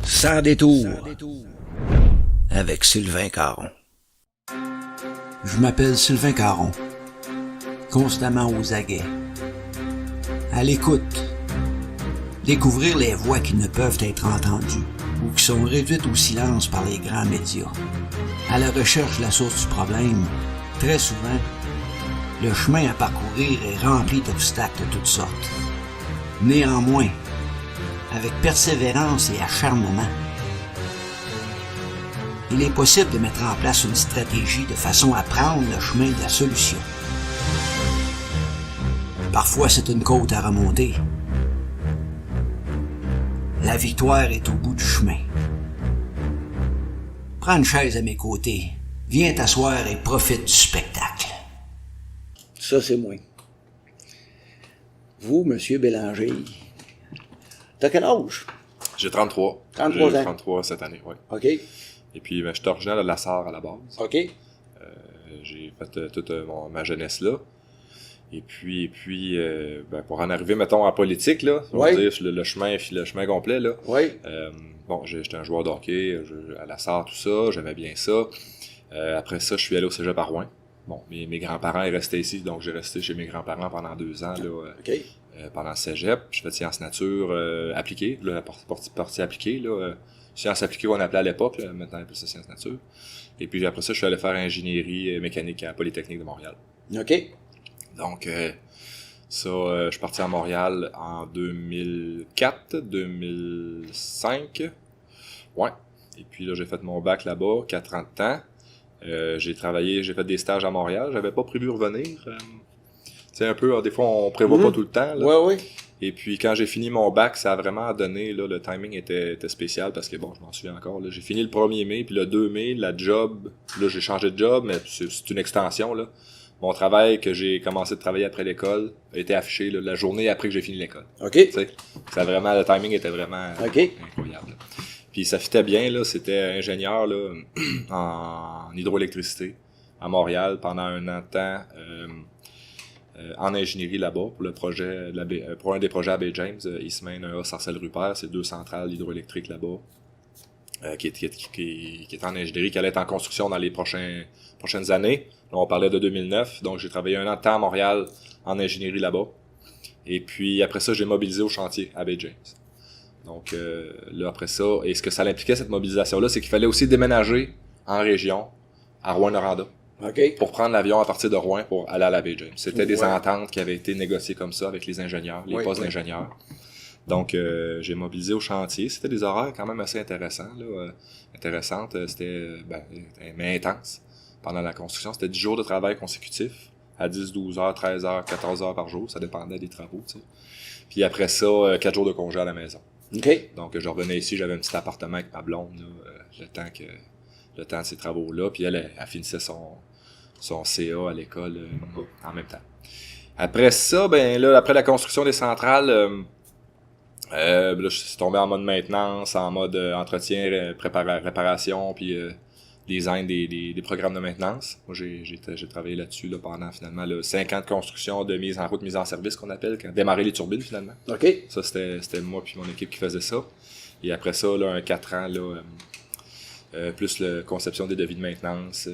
Sans détour. Avec Sylvain Caron. Je m'appelle Sylvain Caron. Constamment aux aguets. À l'écoute. Découvrir les voix qui ne peuvent être entendues ou qui sont réduites au silence par les grands médias. À la recherche de la source du problème, très souvent, le chemin à parcourir est rempli d'obstacles de toutes sortes. Néanmoins, avec persévérance et acharnement, il est possible de mettre en place une stratégie de façon à prendre le chemin de la solution. Parfois, c'est une côte à remonter. La victoire est au bout du chemin. Prends une chaise à mes côtés. Viens t'asseoir et profite du spectacle. Ça, c'est moi. Vous, Monsieur Bélanger, t'as quel âge? J'ai 33. 33 J'ai ans. 33 cette année, oui. OK. Et puis, je suis originaire de La Sarre à la base. OK. J'ai fait toute ma jeunesse là. Et puis pour en arriver, mettons, en politique, là, on va dire le chemin complet, là. Oui. J'étais un joueur de hockey, à La Sarre, tout ça, j'aimais bien ça. Après ça, je suis allé au cégep à Rouen. Bon, mes grands-parents est resté ici, donc j'ai resté chez mes grands-parents pendant 2 ans, là, OK. pendant le cégep. Je fais de sciences nature appliquées, la partie appliquée, là. Sciences appliquées qu'on appelait à l'époque, là, maintenant on appelle ça sciences nature. Et puis après ça, je suis allé faire ingénierie mécanique à la Polytechnique de Montréal. OK. Donc, je suis parti à Montréal en 2004, 2005. Ouais. Et puis là, j'ai fait mon bac là-bas, 4 ans de temps. J'ai fait des stages à Montréal. J'avais pas prévu revenir. Tu sais, un peu, des fois, on prévoit pas tout le temps. Là. Oui. Et puis, quand j'ai fini mon bac, ça a vraiment donné, là, le timing était spécial parce que, bon, je m'en souviens encore, là, j'ai fini le 1er mai, puis le 2 mai, la job, là, j'ai changé de job, mais c'est une extension, là. Mon travail que j'ai commencé de travailler après l'école a été affiché là, la journée après que j'ai fini l'école. OK. Tu sais, le timing était vraiment incroyable. Là. Puis ça fitait bien, là, c'était ingénieur là, en hydroélectricité à Montréal pendant 1 an de temps en ingénierie là-bas pour le projet, pour un des projets à Bay James, Eastmain, Sarcelles-Rupert, c'est 2 centrales hydroélectriques là-bas qui est en ingénierie, qui allait être en construction dans les prochaines années. Là, on parlait de 2009, donc j'ai travaillé 1 an de temps à Montréal en ingénierie là-bas. Et puis après ça, j'ai mobilisé au chantier à Bay James. Donc là, après ça, et ce que ça impliquait, cette mobilisation-là, c'est qu'il fallait aussi déménager en région, à Rouyn-Noranda. OK. Pour prendre l'avion à partir de Rouen pour aller à la Bay James. C'était des ententes qui avaient été négociées comme ça avec les ingénieurs, les postes d'ingénieurs. Donc, j'ai mobilisé au chantier. C'était des horaires quand même assez intéressants, là. Intéressantes. C'était, mais intenses. Pendant la construction, c'était 10 jours de travail consécutifs. À 10, 12 heures, 13 heures, 14 heures par jour. Ça dépendait des travaux, tu sais. Puis après ça, 4 jours de congé à la maison. OK. Donc, je revenais ici, j'avais un petit appartement avec ma blonde, là, le temps de ces travaux-là. Puis elle finissait son CA à l'école en même temps. Après ça, après la construction des centrales, là, je suis tombé en mode maintenance, en mode entretien, réparation, puis design des programmes de maintenance. Moi, j'ai travaillé là-dessus là, pendant finalement 5 ans de construction, de mise en route, mise en service qu'on appelle, démarrer les turbines finalement. OK. Ça, c'était moi puis mon équipe qui faisait ça. Et après ça, là, 4 ans, là, plus la conception des devis de maintenance,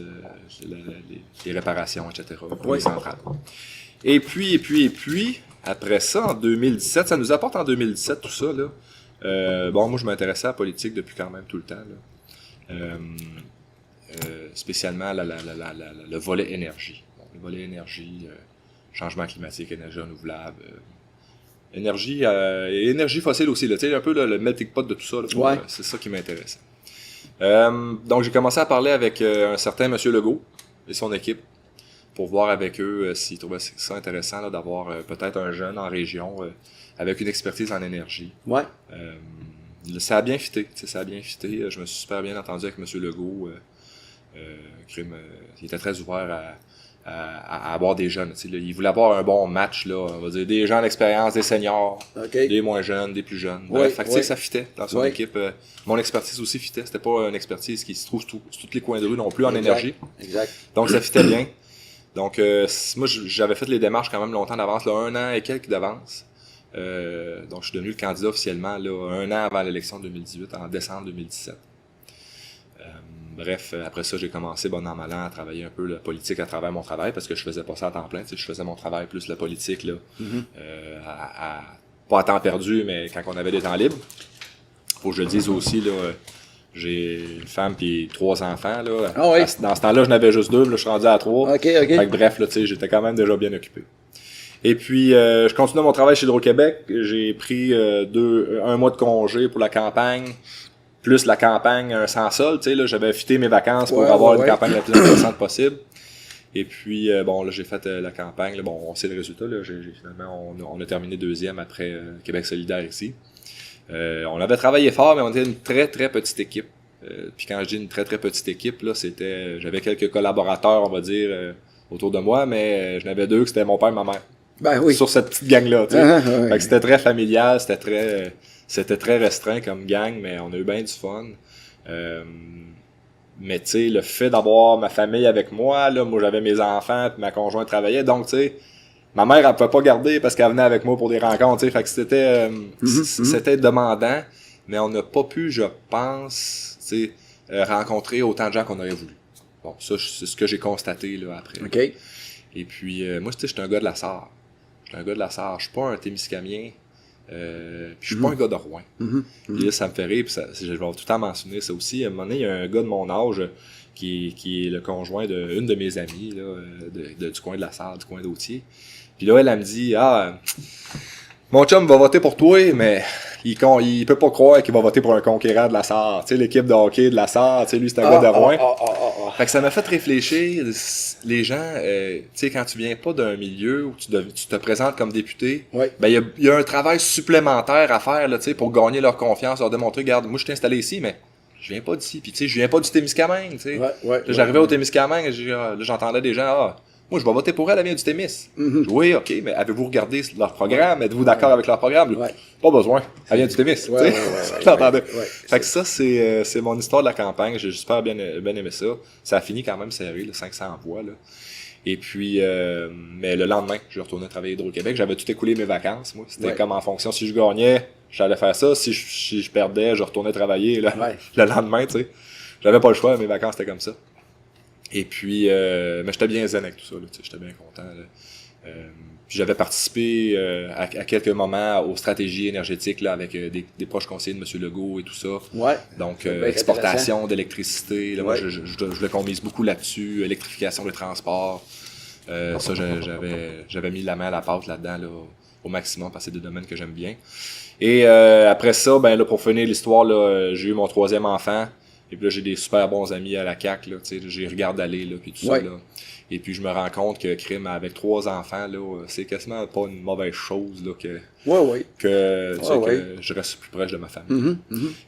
les réparations, etc. pour les centrales. Et puis, après ça, en 2017, ça nous apporte en 2017 tout ça, là. Moi, je m'intéressais à la politique depuis quand même tout le temps, là. Spécialement le volet énergie. Bon, le volet énergie, changement climatique, énergie renouvelable, énergie fossile aussi, là, tu sais, un peu le melting pot de tout ça, là, c'est ça qui m'intéressait. Donc, j'ai commencé à parler avec un certain Monsieur Legault et son équipe pour voir avec eux s'ils trouvaient ça intéressant là, d'avoir peut-être un jeune en région avec une expertise en énergie. Ouais. Ça a bien fité, ça a bien fité. Je me suis super bien entendu avec Monsieur Legault. Il était très ouvert à avoir des jeunes. Là, il voulait avoir un bon match, là, on va dire, des gens d'expérience, des seniors, des moins jeunes, des plus jeunes. Bref, ça fitait dans son équipe. Mon expertise aussi fitait. C'était pas une expertise qui se trouve sur tous les coins de rue non plus en énergie. Exact. Donc ça fitait bien. Donc moi j'avais fait les démarches quand même longtemps d'avance, là, 1 an et quelques d'avance. Donc, je suis devenu le candidat officiellement là, 1 an avant l'élection de 2018, en décembre 2017. Bref, après ça, j'ai commencé, bon an, mal an, à travailler un peu la politique à travers mon travail, parce que je faisais pas ça à temps plein. Je faisais mon travail plus la politique, là, pas à temps perdu, mais quand on avait des temps libres. Faut que je le dise aussi, là, j'ai une femme puis 3 enfants. Là. Ah oui? Dans ce temps-là, je n'avais juste 2, là, je suis rendu à 3. OK. Fait que, bref, là, j'étais quand même déjà bien occupé. Et puis, je continue mon travail chez Hydro-Québec. J'ai pris 1 mois de congé pour la campagne, plus la campagne sans sol. Là, j'avais fité mes vacances pour avoir une campagne la plus intéressante possible. Et puis, bon, là, j'ai fait la campagne. Là, bon, on sait le résultat. Là, finalement, on a terminé 2e après Québec solidaire ici. On avait travaillé fort, mais on était une très, très petite équipe. Puis quand je dis une très, très petite équipe, là, j'avais quelques collaborateurs, on va dire, autour de moi, mais j'en avais 2 que c'était mon père et ma mère. Ben oui. Sur cette petite gang-là, tu sais. Fait que c'était très familial, c'était très restreint comme gang, mais on a eu bien du fun. Mais tu sais, le fait d'avoir ma famille avec moi, là, moi j'avais mes enfants, puis ma conjointe travaillait, donc tu sais, ma mère, elle pouvait pas garder parce qu'elle venait avec moi pour des rencontres, tu sais. Fait que c'était demandant, mais on n'a pas pu, je pense, tu sais, rencontrer autant de gens qu'on aurait voulu. Bon, ça, c'est ce que j'ai constaté, là, après. OK. Et puis, moi, tu sais, j'étais un gars de la Sarre. Je suis pas un Témiscamien. Puis je suis pas un gars de Rouen. Puis là, ça me fait rire, puis je vais tout le temps mentionner ça aussi. À un moment donné, il y a un gars de mon âge qui est le conjoint d'une de mes amies, là, du coin de la Sarre, du coin d'Autier. Puis là, elle me dit, mon chum va voter pour toi, mais il peut pas croire qu'il va voter pour un conquérant de la Sarre. Tu sais, l'équipe de hockey de la Sarre, tu sais, lui, c'est un gars de Rouen. Fait que ça m'a fait réfléchir. Les gens, tu sais, quand tu viens pas d'un milieu où tu te présentes comme député, ben, il y a un travail supplémentaire à faire, là, tu sais, pour gagner leur confiance, leur démontrer, regarde, moi, je suis installé ici, mais je viens pas d'ici. Puis, tu sais, je viens pas du Témiscamingue, tu sais. J'arrivais au Témiscamingue, là, j'entendais des gens, moi, je vais voter pour elle, elle vient du Témis. Oui, OK, mais avez-vous regardé leur programme? Êtes-vous d'accord avec leur programme? Pas besoin. Elle vient du Témis. Fait que ça, c'est mon histoire de la campagne. J'ai super bien aimé ça. Ça a fini quand même serré, là, 500 voix. Là. Et puis, mais le lendemain, je retournais travailler à Hydro-Québec. J'avais tout écoulé mes vacances, moi. C'était comme en fonction. Si je gagnais, j'allais faire ça. Si je perdais, je retournais travailler là, le lendemain, tu sais. J'avais pas le choix, mes vacances, c'était comme ça. Et puis, mais j'étais bien zen avec tout ça, là, j'étais bien content. Puis j'avais participé à quelques moments aux stratégies énergétiques là, avec des proches conseillers de M. Legault et tout ça. Donc, exportation d'électricité. Là, moi, je voulais qu'on mise beaucoup là-dessus, électrification des transports. Ça, j'avais mis la main à la pâte là-dedans là, au maximum parce que c'est des domaines que j'aime bien. Et après ça, ben là, pour finir l'histoire, là, j'ai eu mon 3e enfant. Et puis là, j'ai des super bons amis à la CAQ, là, tu sais, j'ai regarde aller, là, puis tout ça, là. Et puis je me rends compte que crime avec 3 enfants, là, c'est quasiment pas une mauvaise chose, là, que je reste plus proche de ma famille.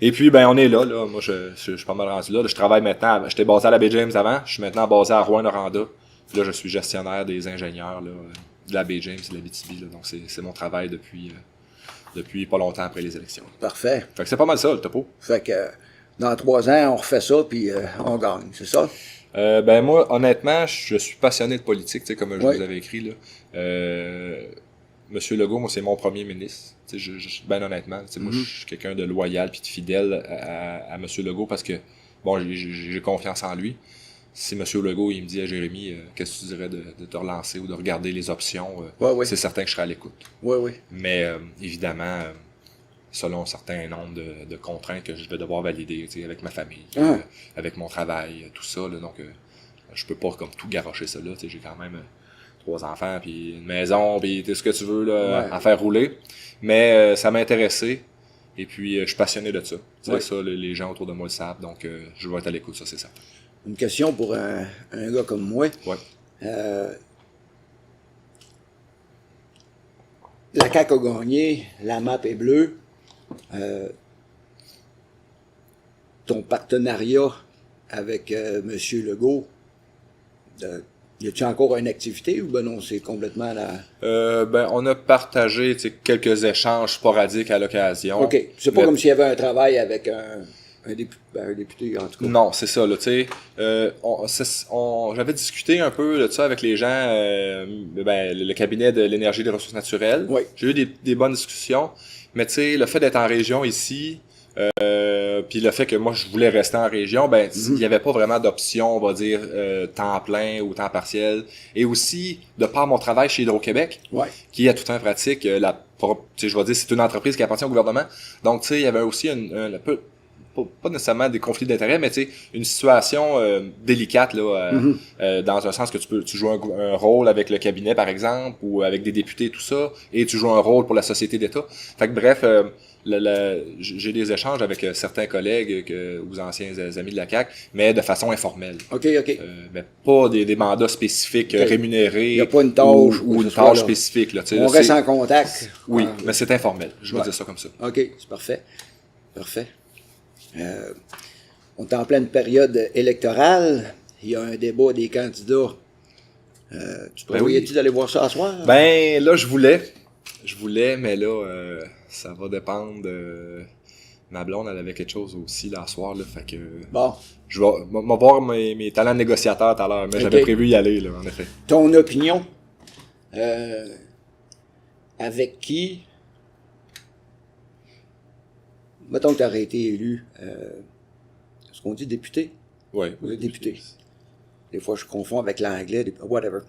Et puis, ben, on est là, moi, je suis pas mal rendu là. Je travaille maintenant, j'étais basé à la baie James avant, je suis maintenant basé à Rouyn-Noranda. Puis là, je suis gestionnaire des ingénieurs, là, de la baie James et de la BTB, là. Donc, c'est mon travail depuis pas longtemps après les élections. Parfait. Fait que c'est pas mal ça, le topo. Fait que, dans 3 ans, on refait ça, puis on gagne, c'est ça? Ben moi, honnêtement, je suis passionné de politique, tu sais, comme je vous avais écrit, là. Monsieur Legault, moi, c'est mon premier ministre. Tu sais, ben honnêtement, tu sais, moi, je suis quelqu'un de loyal puis de fidèle à Monsieur Legault parce que, bon, j'ai confiance en lui. Si Monsieur Legault, il me dit à Jérémy, qu'est-ce que tu dirais de te relancer ou de regarder les options, c'est certain que je serai à l'écoute. Mais, évidemment, selon un certain nombre de contraintes que je vais devoir valider, tu sais, avec ma famille, avec mon travail, tout ça, là, donc je peux pas comme tout garrocher ça là, tu sais, j'ai quand même 3 enfants, puis une maison, puis tout ce que tu veux là, à faire rouler, mais ça m'a intéressé, et puis je suis passionné de ça, tu sais, ça, les gens autour de moi le savent, donc je vais être à l'écoute, ça c'est certain. Une question pour un gars comme moi. La CAQ a gagné, la map est bleue. Ton partenariat avec M. Legault, y a-t-il encore une activité ou ben non, c'est complètement la... Ben, on a partagé quelques échanges sporadiques à l'occasion. OK. C'est pas comme s'il y avait un travail avec un... Un député, en tout cas. Non, c'est ça, là, tu sais. J'avais discuté un peu de ça avec les gens, le cabinet de l'énergie et des ressources naturelles. Oui. J'ai eu des bonnes discussions. Mais tu sais, le fait d'être en région ici, puis le fait que moi je voulais rester en région, il n'y avait pas vraiment d'option, on va dire, temps plein ou temps partiel. Et aussi, de par mon travail chez Hydro-Québec, qui est à tout temps pratique, je vais dire, c'est une entreprise qui appartient au gouvernement. Donc, tu sais, il y avait aussi un peu, pas nécessairement des conflits d'intérêts, mais tu sais, une situation délicate là, dans un sens que tu joues un rôle avec le cabinet, par exemple, ou avec des députés, tout ça, et tu joues un rôle pour la société d'État. Fait que bref, j'ai des échanges avec certains collègues ou anciens amis de la CAQ, mais de façon informelle. OK. Mais pas des mandats spécifiques rémunérés. Il n'y a pas une tâche ou une tâche spécifique. Là, on reste en contact. Oui, mais c'est informel. Je vais dire ça comme ça. OK, c'est parfait. Parfait. On est en pleine période électorale. Il y a un débat des candidats. Tu prévoyais-tu d'aller voir ça ce soir? Ben, là, je voulais, mais là, ça va dépendre. Ma blonde, elle avait quelque chose aussi là, ce soir, là, fait que. Bon. Je vais voir mes talents de négociateur tout à l'heure, mais j'avais prévu y aller, là, en effet. Ton opinion? Avec qui? Mettons que tu aurais été élu. Est-ce qu'on dit député? Oui. Député. Des fois, je confonds avec l'anglais, whatever.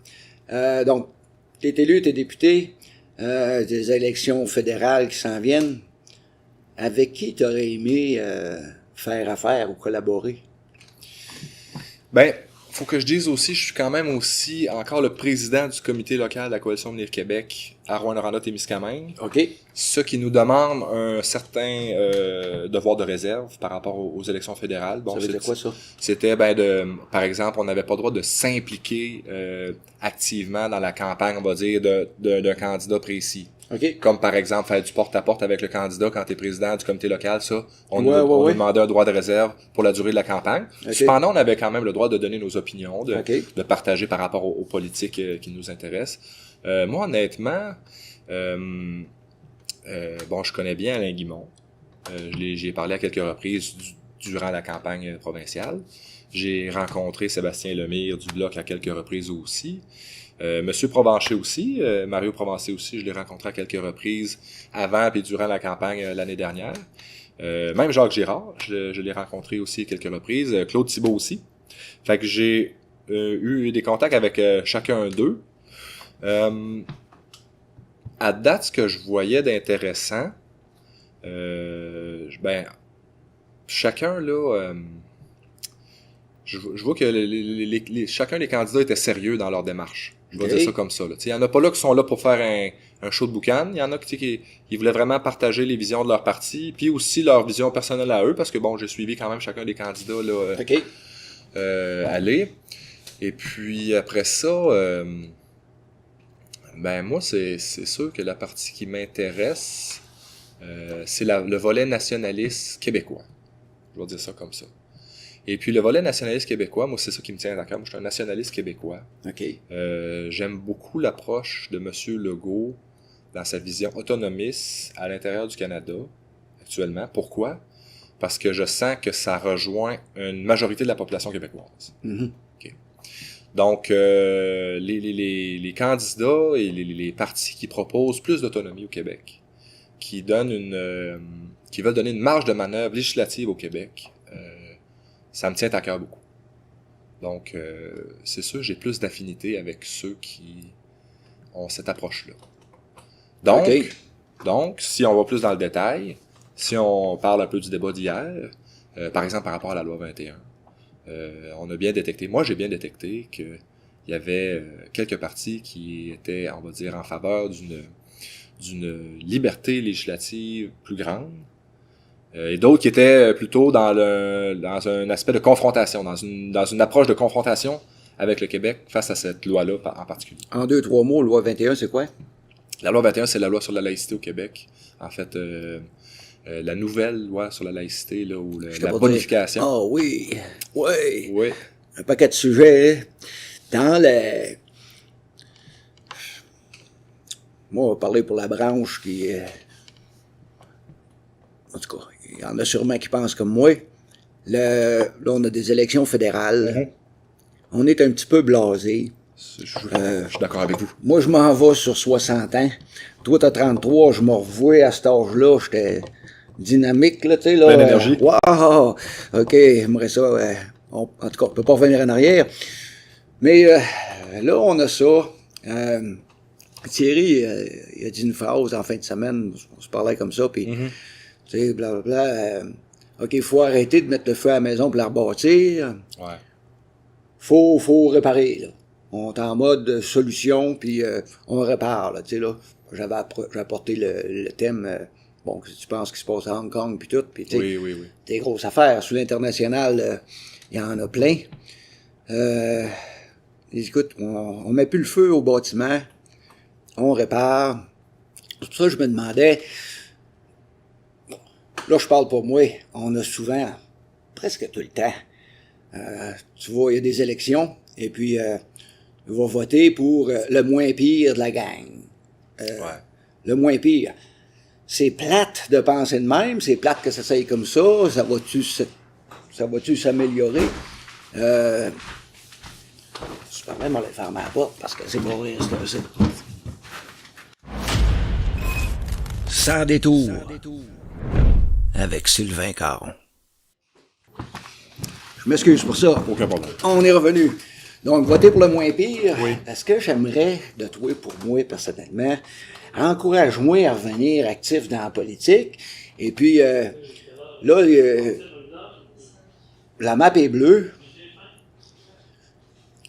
Donc, tu es élu, tu es député, des élections fédérales qui s'en viennent. Avec qui tu aurais aimé faire affaire ou collaborer? Ben, faut que je dise aussi, je suis quand même aussi encore le président du comité local de la Coalition Avenir Québec à Rouyn-Noranda-Témiscamingue. OK. Ce qui nous demande un certain devoir de réserve par rapport aux élections fédérales. Bon, ça veut dire quoi, ça? C'était, par exemple, on n'avait pas le droit de s'impliquer activement dans la campagne, on va dire, d'un candidat précis. Okay. Comme par exemple faire du porte-à-porte avec le candidat quand tu es président du comité local, ça, on nous demandait un droit de réserve pour la durée de la campagne. Okay. Cependant, on avait quand même le droit de donner nos opinions, de partager par rapport aux politiques qui nous intéressent. Moi, honnêtement, je connais bien Alain Guimond. J'ai parlé à quelques reprises durant la campagne provinciale. J'ai rencontré Sébastien Lemire du Bloc à quelques reprises aussi. Monsieur Provencher aussi, Mario Provencher aussi, je l'ai rencontré à quelques reprises avant et durant la campagne l'année dernière. Même Jacques Girard, je l'ai rencontré aussi à quelques reprises. Claude Thibault aussi. Fait que j'ai eu des contacts avec chacun d'eux. À date, ce que je voyais d'intéressant, chacun là... Je vois que chacun des candidats était sérieux dans leur démarche. Je vais dire ça comme ça. Il y en a pas là qui sont là pour faire un show de boucan. Il y en a qui voulaient vraiment partager les visions de leur parti, puis aussi leur vision personnelle à eux, parce que bon, j'ai suivi quand même chacun des candidats là, aller. Et puis après ça, moi c'est sûr que la partie qui m'intéresse, c'est le volet nationaliste québécois. Je vais dire ça comme ça. Et puis le volet nationaliste québécois, moi c'est ça qui me tient à cœur. Moi je suis un nationaliste québécois. OK. J'aime beaucoup l'approche de M. Legault dans sa vision autonomiste à l'intérieur du Canada actuellement. Pourquoi? Parce que je sens que ça rejoint une majorité de la population québécoise. Mm-hmm. Okay. Donc les candidats et les partis qui proposent plus d'autonomie au Québec, qui veulent donner une marge de manœuvre législative au Québec, ça me tient à cœur beaucoup. Donc, c'est sûr, j'ai plus d'affinité avec ceux qui ont cette approche-là. Donc, si on va plus dans le détail, si on parle un peu du débat d'hier, par exemple par rapport à la loi 21, on a bien détecté, moi j'ai bien détecté qu'il y avait quelques partis qui étaient, on va dire, en faveur d'une liberté législative plus grande, et d'autres qui étaient plutôt dans un aspect de confrontation, dans une approche de confrontation avec le Québec face à cette loi-là en particulier. En 2-3 mots, loi 21, c'est quoi? La loi 21, c'est la loi sur la laïcité au Québec. En fait, la nouvelle loi sur la laïcité, là, ou la bonification. Ah oui, oui. Un paquet de sujets. Dans les... Moi, on va parler pour la branche qui... En tout cas, il y en a sûrement qui pensent comme moi. Là, on a des élections fédérales. On est un petit peu blasé. Je suis d'accord avec vous. Moi, je m'en vais sur 60 ans. Toi, t'as 33, je me revois à cet âge-là. J'étais dynamique, là, tu sais, là. Plein d'énergie. Wow! OK, j'aimerais ça. En tout cas, on peut pas revenir en arrière. Mais là, on a ça. Thierry, il a dit une phrase en fin de semaine. On se parlait comme ça, puis, tu sais, blablabla. OK, il faut arrêter de mettre le feu à la maison pour la rebâtir. Ouais. Faut réparer, là. On est en mode solution, puis on répare, là, tu sais, là. J'avais apporté le thème, bon, que tu penses qu'il se passe à Hong Kong, puis tout, puis tu sais, Oui. des grosses affaires. Sur l'international, il y en a plein. Écoute, on met plus le feu au bâtiment, on répare. C'est pour ça que je me demandais, là, je parle pour moi, on a souvent, presque tout le temps, tu vois, il y a des élections, et puis on va voter pour le moins pire de la gang. Le moins pire. C'est plate de penser de même, c'est plate que ça s'aille comme ça, ça va-tu s'améliorer? Je peux même aller faire ma porte parce que c'est pour rire, c'est Sans détour. Avec Sylvain Caron. Je m'excuse pour ça. Aucun problème. On est revenu. Donc, voter pour le moins pire. Oui. Est-ce que j'aimerais, de toi pour moi personnellement, encourage-moi à revenir actif dans la politique. Et puis, là, la map est bleue.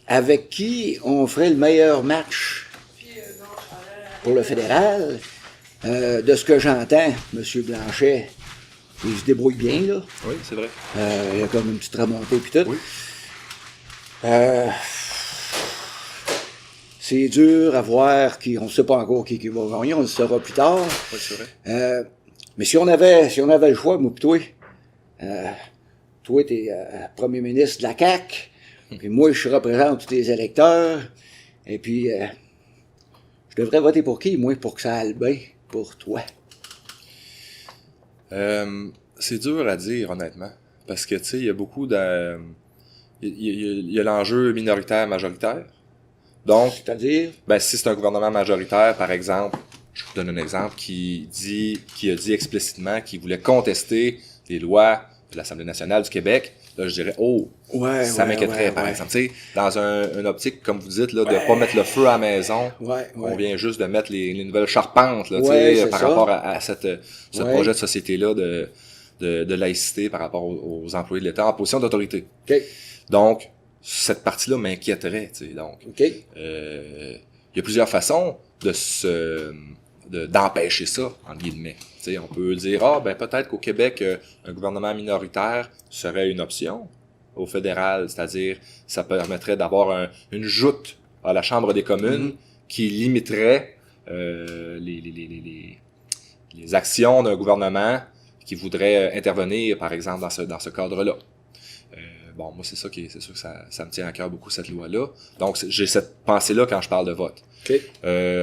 Avec qui on ferait le meilleur match pour le fédéral? De ce que j'entends, M. Blanchet, il se débrouille bien, là. Oui, c'est vrai. Il y a comme une petite remontée puis tout. Oui. C'est dur à voir on ne sait pas encore qui va gagner, on le saura plus tard. Oui, c'est vrai. Mais si on avait le choix, moi pis toi, t'es premier ministre de la CAQ, puis moi, je représente tous les électeurs, et puis je devrais voter pour qui, moi, pour que ça aille bien pour toi? C'est dur à dire, honnêtement. Parce que, tu sais, il y a beaucoup de... Il y a l'enjeu minoritaire-majoritaire. Donc, c'est-à-dire? Ben, si c'est un gouvernement majoritaire, par exemple, je vous donne un exemple, qui a dit explicitement qu'il voulait contester les lois de l'Assemblée nationale du Québec, là, je dirais, ça m'inquiéterait, par exemple. Tu sais, dans une optique, comme vous dites, là, de pas mettre le feu à la maison, on vient juste de mettre les nouvelles charpentes, là, tu sais, par rapport à ce projet de société-là de laïcité par rapport aux employés de l'État en position d'autorité. Okay. Donc, cette partie-là m'inquiéterait, tu sais, donc. Okay. Il y a plusieurs façons d'empêcher ça, entre guillemets. Tu sais, on peut dire, peut-être qu'au Québec, un gouvernement minoritaire serait une option au fédéral, c'est-à-dire, ça permettrait d'avoir une joute à la Chambre des communes qui limiterait les actions d'un gouvernement qui voudrait intervenir, par exemple, dans ce cadre-là. Bon, moi, c'est sûr que ça me tient à cœur beaucoup, cette loi-là. Donc, j'ai cette pensée-là quand je parle de vote. Okay.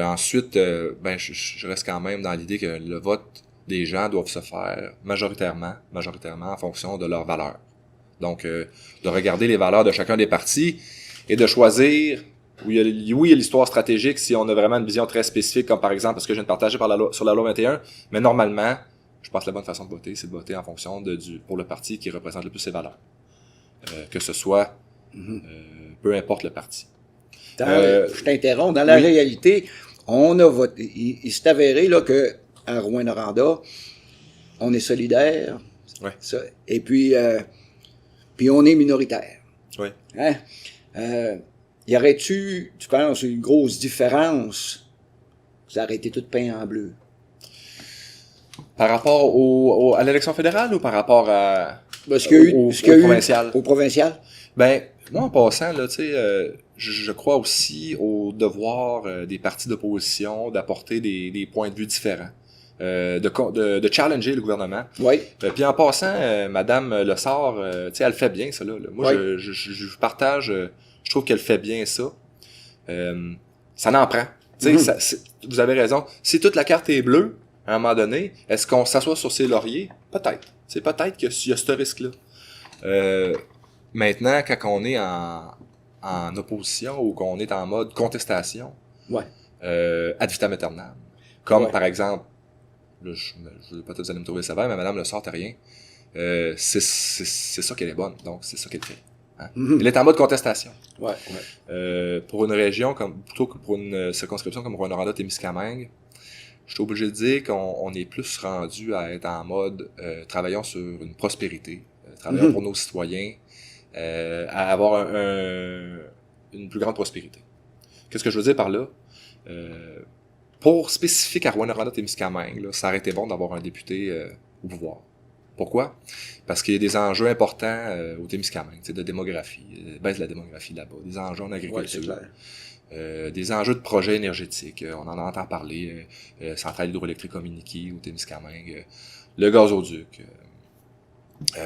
Ensuite, je reste quand même dans l'idée que le vote des gens doivent se faire majoritairement en fonction de leurs valeurs. Donc, de regarder les valeurs de chacun des partis et de choisir où il y a l'histoire stratégique si on a vraiment une vision très spécifique, comme par exemple, parce que je viens de partager sur la loi 21, mais normalement, je pense que la bonne façon de voter, c'est de voter en fonction pour le parti qui représente le plus ses valeurs. Que ce soit, peu importe le parti. Je t'interromps. Dans la réalité, on a voté. Il s'est avéré là, que à Rouyn-Noranda, on est solidaire. Ouais. Et puis on est minoritaire. Oui. Hein? Y aurait-tu, tu penses, une grosse différence? Vous arrêtez tout peint en bleu. Par rapport à l'élection fédérale ou par rapport à... au provincial? Au provincial? Ben, moi, en passant, là, tu sais, je crois aussi au devoir des partis d'opposition d'apporter des points de vue différents, de challenger le gouvernement. Oui. Puis en passant, Madame Lessard, tu sais, elle fait bien ça, là. Moi, je partage, je trouve qu'elle fait bien ça. Ça n'en prend. Tu sais, vous avez raison. Si toute la carte est bleue, à un moment donné, est-ce qu'on s'assoit sur ses lauriers? Peut-être. C'est peut-être qu'il y a ce risque-là. Maintenant, quand on est en opposition ou qu'on est en mode contestation, ad vitam aeternam, comme par exemple, là, peut-être vous allez me trouver sévère, mais Madame Le Sartérien, c'est ça qu'elle est bonne, donc c'est ça qu'elle fait. Hein? Elle est en mode contestation. Pour une région, plutôt que pour une circonscription comme Rouyn-Noranda-Témiscamingue, je suis obligé de dire qu'on est plus rendu à être en mode travaillons sur une prospérité, travaillons pour nos citoyens, à avoir une plus grande prospérité. Qu'est-ce que je veux dire par là? Pour spécifique à Rouyn-Noranda-Témiscamingue, ça aurait été bon d'avoir un député au pouvoir. Pourquoi? Parce qu'il y a des enjeux importants au Témiscamingue, de démographie, baisse de la démographie là-bas, des enjeux en agriculture, des enjeux de projets énergétiques, on en entend parler, centrale hydroélectrique communiquée au Témiscamingue, le gazoduc,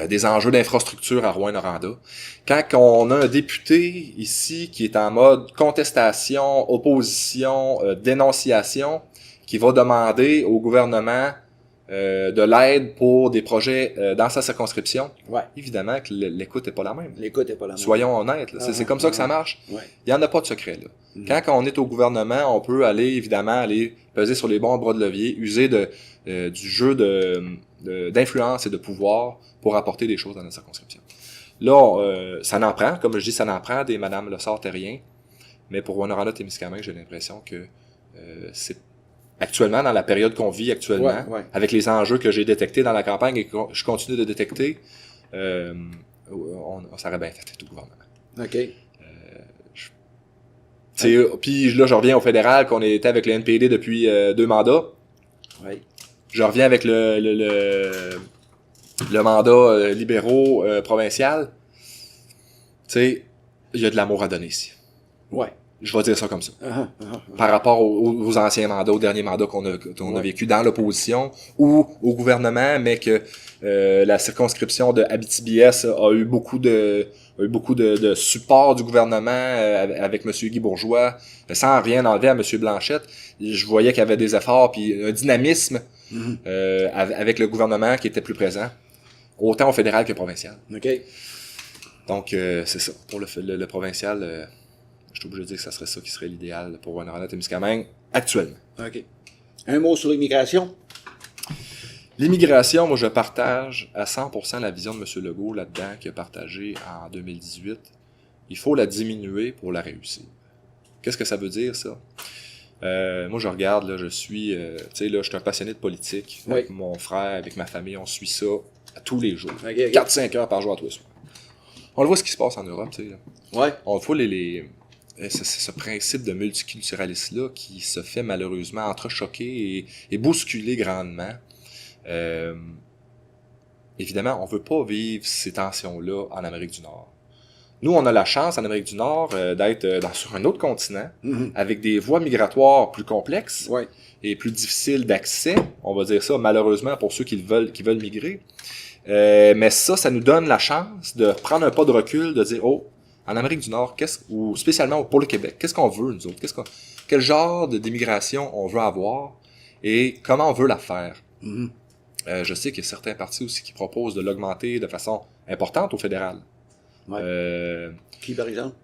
des enjeux d'infrastructure à Rouyn-Noranda. Quand on a un député ici qui est en mode contestation, opposition, dénonciation, qui va demander au gouvernement de l'aide pour des projets dans sa circonscription, évidemment que l'écoute n'est pas la même. L'écoute n'est pas la même. Soyons honnêtes, c'est comme ça que ça marche. Il n'y en a pas de secret, là. Quand on est au gouvernement, on peut évidemment aller peser sur les bons bras de levier, user du jeu d'influence et de pouvoir pour apporter des choses dans la circonscription. Là, ça n'en prend, comme je dis, ça n'en prend des Madame Le Sartérien, mais pour Rouyn-Noranda-Témiscamingue, j'ai l'impression que c'est actuellement, dans la période qu'on vit actuellement, avec les enjeux que j'ai détectés dans la campagne et que je continue de détecter, ça aurait bien fait tout le gouvernement. Puis là, je reviens au fédéral, qu'on était avec le NPD depuis 2 mandats. Je reviens avec le mandat libéraux provincial. Tu sais, il y a de l'amour à donner ici. Je vais dire ça comme ça. Par rapport aux anciens mandats, aux derniers mandats qu'on a vécu dans l'opposition ou au gouvernement, mais que la circonscription de Abitibi-Est a eu beaucoup de support du gouvernement avec M. Guy Bourgeois, sans rien enlever à M. Blanchette. Je voyais qu'il y avait des efforts puis un dynamisme avec le gouvernement qui était plus présent, autant au fédéral que provincial. Donc, c'est ça. Pour le provincial... je suis obligé de dire que ça serait ça qui serait l'idéal pour Rouyn-Noranda-Témiscamingue actuellement. Un mot sur l'immigration? L'immigration, moi, je partage à 100% la vision de M. Legault là-dedans, qui a partagé en 2018. Il faut la diminuer pour la réussir. Qu'est-ce que ça veut dire, ça? Moi, je regarde, là, je suis un passionné de politique. Avec mon frère, avec ma famille, on suit ça tous les jours. 4-5 heures par jour à tous les soirs. On le voit ce qui se passe en Europe, tu sais. On voit c'est ce principe de multiculturalisme-là qui se fait malheureusement entrechoquer et bousculer grandement. Évidemment, on veut pas vivre ces tensions-là en Amérique du Nord. Nous, on a la chance en Amérique du Nord d'être sur un autre continent, avec des voies migratoires plus complexes et plus difficiles d'accès, on va dire ça, malheureusement, pour ceux qui veulent migrer. Mais ça nous donne la chance de prendre un pas de recul, de dire, en Amérique du Nord, ou spécialement pour le Québec, qu'est-ce qu'on veut, nous autres? Quel genre d'immigration on veut avoir et comment on veut la faire? Je sais qu'il y a certains partis aussi qui proposent de l'augmenter de façon importante au fédéral. Qui, par exemple?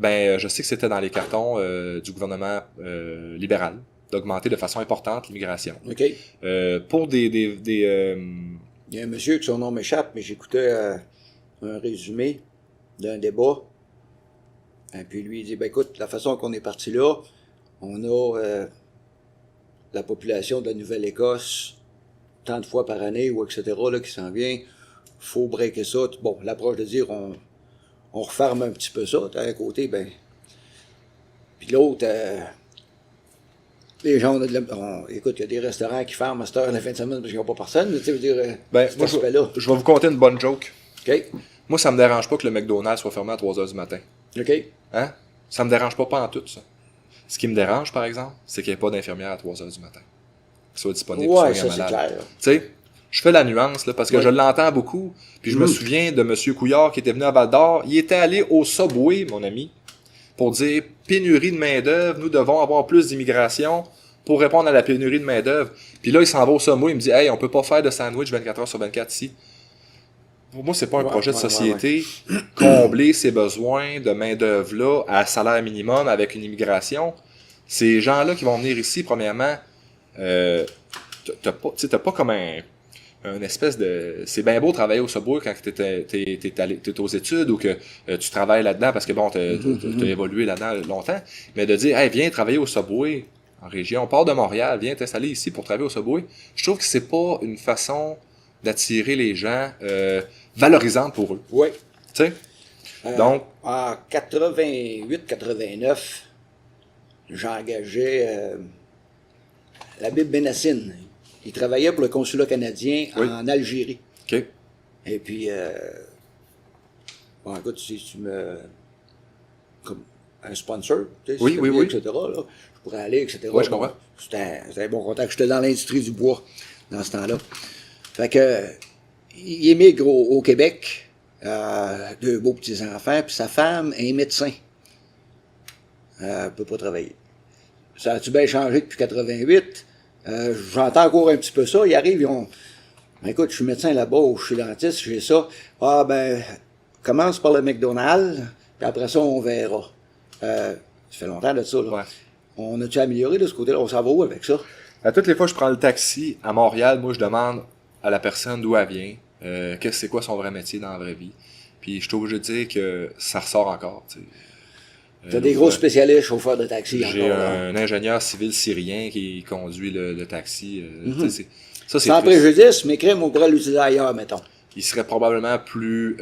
Je sais que c'était dans les cartons du gouvernement libéral, d'augmenter de façon importante l'immigration. Pour il y a un monsieur que son nom m'échappe, mais j'écoutais un résumé d'un débat. Et puis lui, il dit, écoute, la façon qu'on est parti là, on a la population de la Nouvelle-Écosse tant de fois par année, ou etc., là, qui s'en vient. Faut breaker ça. Bon, l'approche de dire, on referme un petit peu ça. D'un côté, puis l'autre, les gens, écoute, il y a des restaurants qui ferment à cette heure la fin de semaine parce qu'ils n'ont pas personne. Tu sais, dire, moi, je vais vous conter une bonne joke. Moi, ça me dérange pas que le McDonald's soit fermé à 3h du matin. Hein? Ça me dérange pas en tout, ça. Ce qui me dérange, par exemple, c'est qu'il n'y ait pas d'infirmière à 3h du matin. Qui soit disponible pour soigner un malade. Tu sais, je fais la nuance, là, parce que je l'entends beaucoup. Puis je me souviens de M. Couillard qui était venu à Val-d'Or. Il était allé au Subway, mon ami, pour dire pénurie de main-d'œuvre, nous devons avoir plus d'immigration pour répondre à la pénurie de main-d'œuvre. Puis là, il s'en va au Subway, il me dit, hey, on peut pas faire de sandwich 24h sur 24 ici. pour moi, c'est pas un projet de société. Combler ces besoins de main-d'œuvre-là à salaire minimum avec une immigration. Ces gens-là qui vont venir ici, premièrement, t'as pas comme un espèce de... C'est bien beau travailler au Subway quand t'es aux études ou que tu travailles là-dedans parce que bon, t'as évolué là-dedans longtemps. Mais de dire, hey, viens travailler au Subway en région, part de Montréal, viens t'installer ici pour travailler au Subway. Je trouve que c'est pas une façon d'attirer les gens valorisante pour eux. Oui. Tu sais? Donc. En 88-89, j'engageais Labib Benassine. Il travaillait pour le consulat canadien en Algérie. OK. Et puis, bon, écoute, si tu me... Comme un sponsor, tu sais, oui, etc., là, je pourrais aller, etc. Oui, je comprends. C'était un bon contact. J'étais dans l'industrie du bois dans ce temps-là. Fait que, il émigre au Québec, deux beaux petits-enfants, puis sa femme est médecin. Elle peut pas travailler. Ça a-tu bien changé depuis 88? J'entends encore un petit peu ça. Ils arrivent, ils ont... Ben, écoute, je suis médecin là-bas, je suis dentiste, j'ai ça. Ah, ben, commence par le McDonald's, puis après ça, on verra. Ça fait longtemps de ça, là. Ouais. On a-tu amélioré de ce côté-là? On s'en va où avec ça? À toutes les fois que je prends le taxi à Montréal, moi, je demande à la personne d'où elle vient, c'est quoi son vrai métier dans la vraie vie. Puis je suis obligé de dire que ça ressort encore, tu sais. T'as des gros spécialistes chauffeurs de taxi J'ai encore, un ingénieur civil syrien qui conduit le taxi. Ça, c'est sans triste. préjudice, mais crème, on pourrait l'utiliser ailleurs, mettons. Il serait probablement plus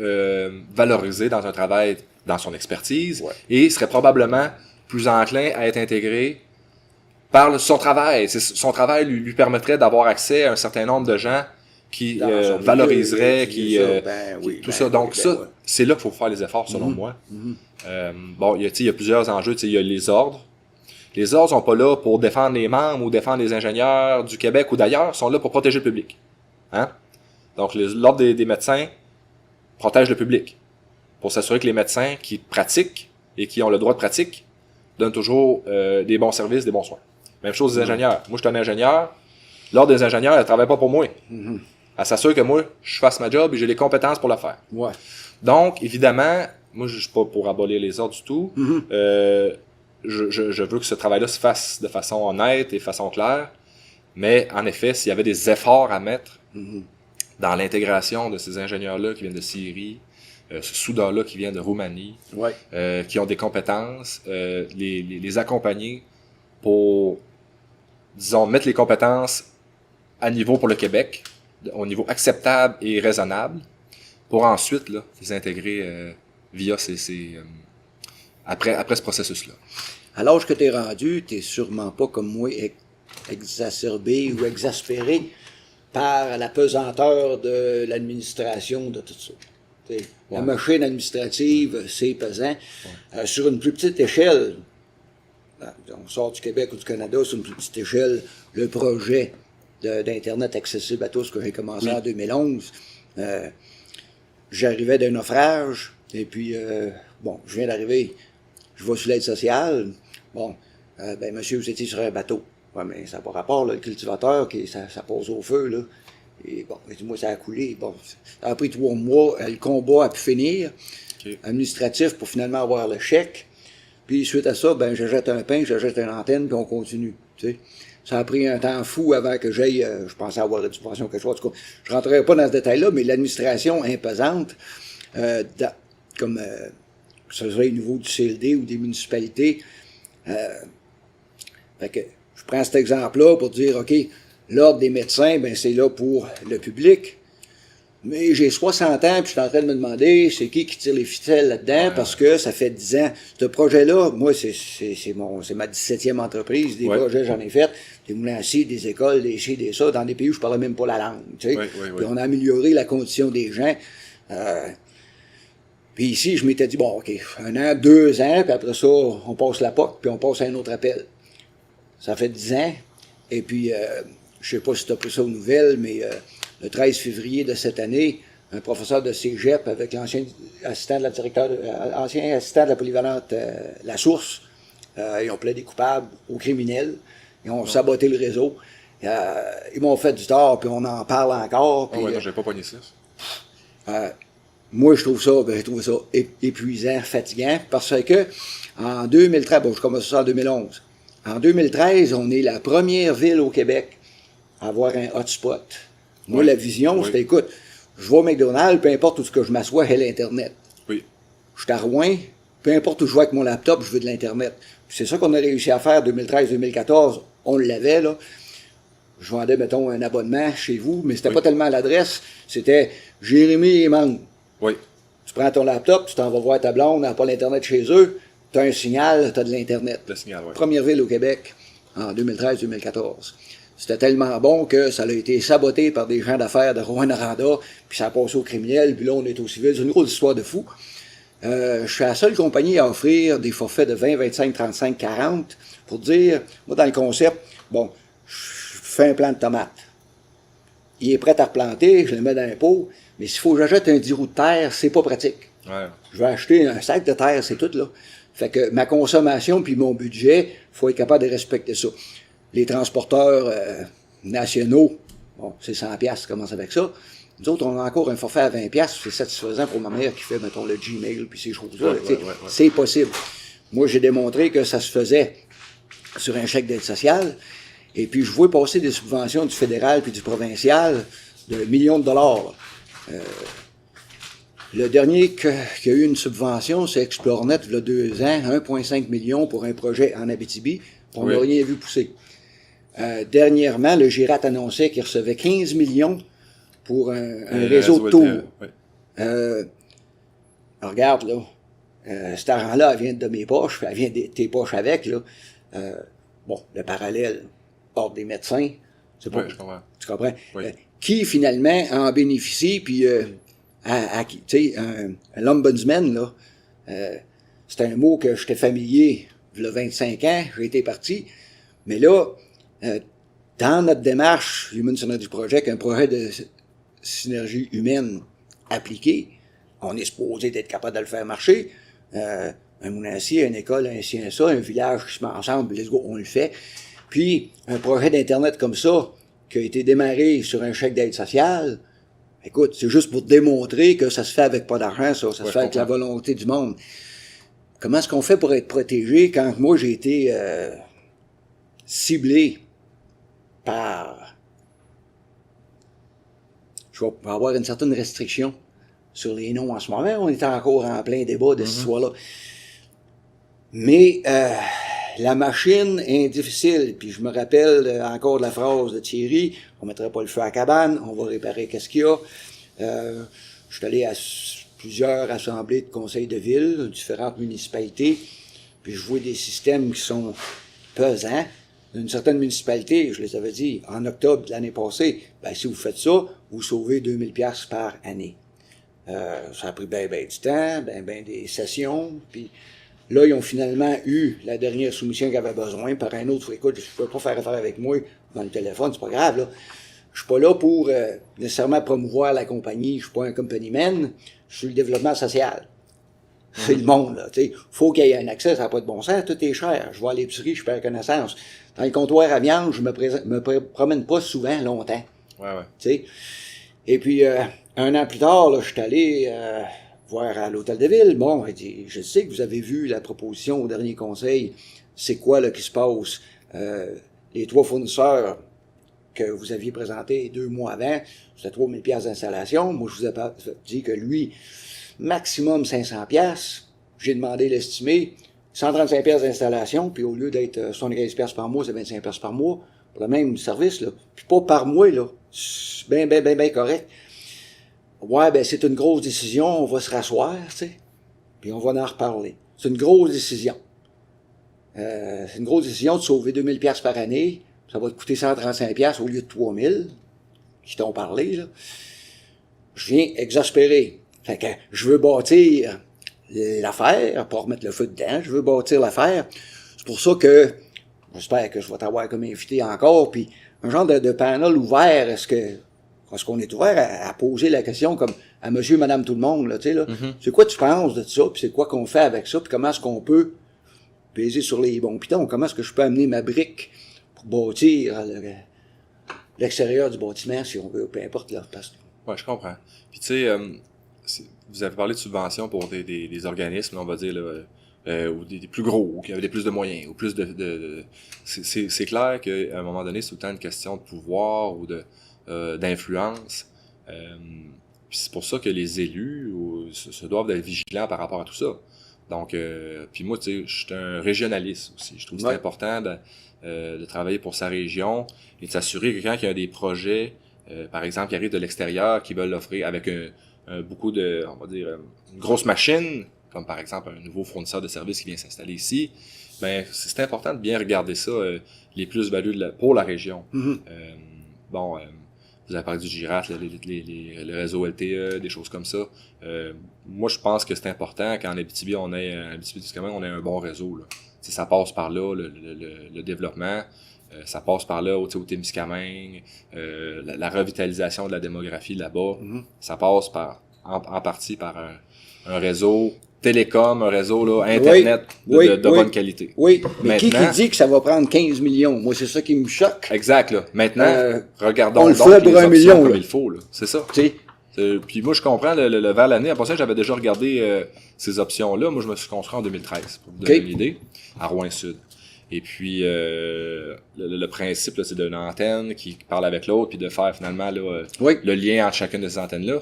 valorisé dans un travail, dans son expertise, et il serait probablement plus enclin à être intégré par son travail. Son travail lui permettrait d'avoir accès à un certain nombre de gens qui valoriseraient, tout ça. Donc ça, c'est là qu'il faut faire les efforts, selon moi. Bon, il y a plusieurs enjeux. Il y a les ordres. Les ordres sont pas là pour défendre les membres ou défendre les ingénieurs du Québec ou d'ailleurs, ils sont là pour protéger le public. Hein? Donc, l'ordre des médecins protège le public pour s'assurer que les médecins qui pratiquent et qui ont le droit de pratique donnent toujours des bons services, des bons soins. Même chose des ingénieurs. Moi, je suis un ingénieur. L'ordre des ingénieurs, elle ne travaille pas pour moi. Elle s'assure que moi, je fasse ma job et j'ai les compétences pour la faire. Ouais. Donc, évidemment, moi, je suis pas pour abolir les ordres du tout. Je veux que ce travail-là se fasse de façon honnête et de façon claire. Mais, en effet, s'il y avait des efforts à mettre dans l'intégration de ces ingénieurs-là qui viennent de Syrie, ce soudeur-là qui vient de Roumanie, qui ont des compétences, les accompagner pour, disons, mettre les compétences à niveau pour le Québec, au niveau acceptable et raisonnable, pour ensuite là, les intégrer via après ce processus-là. À l'âge que tu es rendu, tu n'es sûrement pas comme moi exacerbé ou exaspéré par la pesanteur de l'administration, de tout ça. La machine administrative, c'est pesant. Sur une plus petite échelle, on sort du Québec ou du Canada, sur une plus petite échelle, le projet d'Internet accessible à tous que j'ai commencé en 2011, j'arrivais d'un naufrage, et puis, bon, je viens d'arriver, je vais sur l'aide sociale, bon, ben monsieur, vous étiez sur un bateau. Ouais, mais ça n'a pas rapport, là, le cultivateur, ça passe au feu, là. Et bon, moi, ça a coulé. Bon, ça a pris 3 mois, le combat a pu finir, administratif, pour finalement avoir le chèque. Puis suite à ça, ben j'achète un pain, j'achète une antenne, puis on continue. Tu sais. Ça a pris un temps fou avant que j'aille, je pensais avoir une subvention quelque chose. En tout cas, je rentrerai pas dans ce détail-là, mais l'administration imposante, comme que ce soit au niveau du CLD ou des municipalités, fait que je prends cet exemple-là pour dire, OK, l'ordre des médecins, ben c'est là pour le public. Mais j'ai 60 ans, puis je suis en train de me demander c'est qui tire les ficelles là-dedans, parce que ça fait 10 ans. Ce projet-là, moi, c'est ma 17e entreprise. Des projets, j'en ai fait. Des moulins à scie, des écoles, des ci, des ça, dans des pays où je parlais même pas la langue. Tu sais. Puis on a amélioré la condition des gens. Puis ici, je m'étais dit, bon, OK, 1 an, 2 ans, puis après ça, on passe la POC, puis on passe à un autre appel. Ça fait 10 ans. Et puis, je sais pas si tu as pris ça aux nouvelles, mais le 13 février de cette année, un professeur de cégep avec l'ancien assistant de ancien assistant de la polyvalente La Source, ils ont plaidé coupables aux criminels. Ils ont saboté le réseau. Ils m'ont fait du tort, puis on en parle encore. Puis, non, j'ai pas pogné ça. Moi, je trouve ça épuisant, fatigant, parce que en 2013, bon, je commence ça en 2011. En 2013, on est la première ville au Québec à avoir un hotspot. Moi, la vision, c'était, écoute, je vais au McDonald's, peu importe où ce que je m'assois, j'ai l'Internet. Oui. Je suis à Rouen, peu importe où je vais avec mon laptop, je veux de l'Internet. Puis c'est ça qu'on a réussi à faire 2013-2014. On l'avait, là. Je vendais, mettons, un abonnement chez vous, mais c'était pas tellement l'adresse. C'était Jérémy et Mangue. Oui. Tu prends ton laptop, tu t'en vas voir ta blonde, n'a pas l'Internet chez eux, tu as un signal, tu as de l'Internet. Le signal, oui. Première ville au Québec en 2013-2014. C'était tellement bon que ça a été saboté par des gens d'affaires de Rouyn-Noranda, puis ça a passé aux criminels, puis là, on est au civil. C'est une grosse histoire de fou. Je suis la seule compagnie à offrir des forfaits de 20, 25, 35, 40 pour dire, moi, dans le concept, bon, je fais un plant de tomates. Il est prêt à replanter, je le mets dans un pot, mais s'il faut que j'achète un 10 roues de terre, c'est pas pratique. Ouais. Je vais acheter un sac de terre, c'est tout, là. Fait que ma consommation puis mon budget, faut être capable de respecter ça. Les transporteurs nationaux, bon, c'est 100$, ça commence avec ça. Nous autres, on a encore un forfait à 20$, c'est satisfaisant pour ma mère qui fait, mettons, le Gmail puis ces choses-là. C'est possible. Moi, j'ai démontré que ça se faisait sur un chèque d'aide sociale. Et puis, je vois passer des subventions du fédéral puis du provincial de millions de dollars. Le dernier qui a eu une subvention, c'est ExploreNet, il y a 2 ans, 1,5 million pour un projet en Abitibi. On n'a rien vu pousser. Dernièrement, le GIRAT annonçait qu'il recevait 15 millions pour un réseau de tours. Regarde, là, cet argent-là, elle vient de mes poches, elle vient de tes poches avec, là. Bon, le parallèle, ordre des médecins, c'est pas, tu comprends? Oui. Qui, finalement, en bénéficie, puis tu sais, l'ombudsman, là, c'est un mot que j'étais familier il y a 25 ans, j'ai été parti, mais là, dans notre démarche Human Synergy Project, un projet de synergie humaine appliqué, on est supposé d'être capable de le faire marcher. Un moulin-acier, une école, un ci, un ça, un village qui se met ensemble, let's go, on le fait. Puis, un projet d'Internet comme ça, qui a été démarré sur un chèque d'aide sociale, écoute, c'est juste pour démontrer que ça se fait avec pas d'argent, ça se fait avec la volonté du monde. Comment est-ce qu'on fait pour être protégé quand moi j'ai été ciblé par... Je vais avoir une certaine restriction sur les noms en ce moment. On est encore en plein débat de cette histoire-là. Mais la machine est difficile. Puis je me rappelle encore de la phrase de Thierry, on ne mettra pas le feu à la cabane, on va réparer qu'est-ce qu'il y a. Je suis allé à plusieurs assemblées de conseils de ville, différentes municipalités, puis je vois des systèmes qui sont pesants. D'une certaine municipalité, je les avais dit, en octobre de l'année passée, ben, si vous faites ça, vous sauvez 2000$ par année. Ça a pris ben du temps, ben des sessions, puis là, ils ont finalement eu la dernière soumission qu'ils avaient besoin par un autre. Écoute, je ne peux pas faire affaire avec moi dans le téléphone, c'est pas grave, là. Je suis pas là pour nécessairement promouvoir la compagnie, je suis pas un company man, je suis le développement social. C'est le monde, là, tu sais. Faut qu'il y ait un accès, ça n'a pas de bon sens, tout est cher. Je vais à l'épicerie, je perds connaissance. Dans le comptoir à viande, je me promène pas souvent longtemps. Ouais. Tu sais. Et puis, un an plus tard, là, je suis allé voir à l'hôtel de ville. Bon, il dit, je sais que vous avez vu la proposition au dernier conseil. C'est quoi, là, qui se passe? Les 3 fournisseurs que vous aviez présentés 2 mois avant, c'était 3000$ d'installation. Moi, je vous ai dit que lui, maximum 500$. J'ai demandé l'estimé, 135$ d'installation, puis au lieu d'être 75$ par mois, c'est 25$ par mois, pour le même service, là. Puis pas par mois, là. C'est bien correct. Ouais, ben c'est une grosse décision, on va se rasseoir, tu sais, puis on va en reparler. C'est une grosse décision. C'est une grosse décision de sauver 2000$ par année. Ça va te coûter 135$ au lieu de 3000$, qui t'ont parlé, là. Je viens exaspéré. Fait que je veux bâtir l'affaire, pas remettre le feu dedans, je veux bâtir l'affaire. C'est pour ça que j'espère que je vais t'avoir comme invité encore, puis un genre de panel ouvert, est-ce qu'on est ouvert à poser la question comme à monsieur, madame, tout le monde, là, tu sais, là. C'est quoi tu penses de ça, puis c'est quoi qu'on fait avec ça, puis comment est-ce qu'on peut peser sur les bons pitons, comment est-ce que je peux amener ma brique pour bâtir l'extérieur du bâtiment, si on veut, peu importe leur place. Ouais, je comprends. Puis tu sais, vous avez parlé de subventions pour des organismes, on va dire, là, ou des plus gros, ou qui avaient plus de moyens, ou plus c'est clair qu'à un moment donné, c'est tout le temps une question de pouvoir ou d'influence. Puis c'est pour ça que les élus se doivent d'être vigilants par rapport à tout ça. Donc, puis moi, tu sais, je suis un régionaliste aussi. Je trouve que c'est important de travailler pour sa région et de s'assurer que quand il y a des projets, par exemple, qui arrivent de l'extérieur, qui veulent l'offrir avec beaucoup de, on va dire, une grosse machine, comme par exemple un nouveau fournisseur de services qui vient s'installer ici, ben c'est important de bien regarder ça, les plus-values pour la région. Vous avez parlé du GIRAT, le réseau LTE, des choses comme ça. Moi, je pense que c'est important qu'en Abitibi, on ait un bon réseau, là. Ça passe par là, le développement. Ça passe par là au Témiscamingue, la revitalisation de la démographie là-bas. Ça passe en partie par un réseau télécom, un réseau là, Internet de bonne qualité. Oui, mais qui dit que ça va prendre 15 millions? Moi, c'est ça qui me choque. Exact, là. Maintenant, regardons on le donc fait pour les 1 million comme là. il faut. Là. C'est ça. T'sais. Puis moi, je comprends le vers l'année. Après ça, j'avais déjà regardé ces options-là. Moi, je me suis construit en 2013, pour vous donner une idée, à Rouyn-Sud. Et puis, le principe, là, c'est d'une antenne qui parle avec l'autre, puis de faire finalement là, le lien entre chacune de ces antennes-là.